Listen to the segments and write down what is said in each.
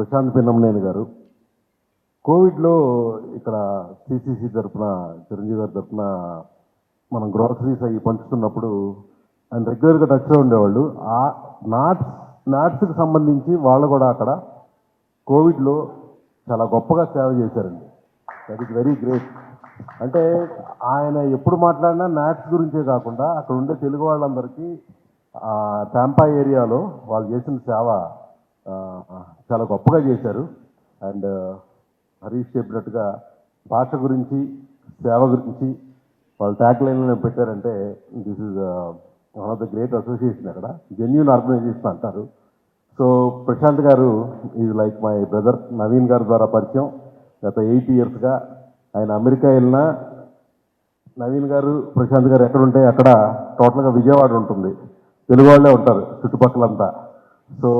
ప్రశాంత్ పిన్నమనేని గారు కోవిడ్లో ఇక్కడ సిసిసి తరఫున చిరంజీవి గారి తరఫున మనం గ్రోసరీస్ అవి పంచుతున్నప్పుడు ఆయన రెగ్యులర్గా టచ్లో ఉండేవాళ్ళు. ఆ నాట్స్కి సంబంధించి వాళ్ళు కూడా అక్కడ కోవిడ్లో చాలా గొప్పగా సేవ చేశారండి. That is very great. అంటే ఆయన ఎప్పుడు మాట్లాడినా నాట్స్ గురించే కాకుండా అక్కడ ఉండే తెలుగు వాళ్ళందరికీ టాంపా ఏరియాలో వాళ్ళు చేసిన సేవ చాలా గొప్పగా చేశారు. అండ్ హరీష్ చెప్పినట్టుగా భాష గురించి సేవ గురించి వాళ్ళు ట్యాగ్ లైన్లో పెట్టారంటే this is one of the great association. అక్కడ జెన్యూన్ ఆర్గనైజేషన్ అంటారు. సో ప్రశాంత్ గారు is like my brother. Naveen గారి ద్వారా పరిచయం గత 8 yearsగా. ఆయన అమెరికా వెళ్ళినా నవీన్ గారు ప్రశాంత్ గారు ఎక్కడ ఉంటే అక్కడ టోటల్గా విజయవాడ ఉంటుంది, తెలుగు వాళ్ళే ఉంటారు చుట్టుపక్కలంతా. So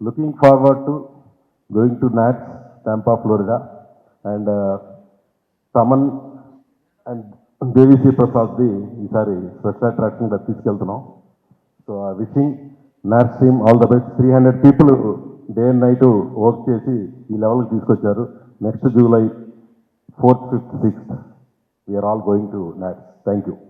looking forward to going to NATS Tampa Florida and Thaman and దేవిశ్రీ ప్రసాద్ది ఈసారి స్పెషల్ అట్రాక్షన్గా తీసుకెళ్తున్నాం. So I wishing NATS team all the best. 300 people day and night work చేసి ఈ లెవెల్కి తీసుకొచ్చారు. Next July 4th, 5th, 6th we are all going to NATS. Thank you.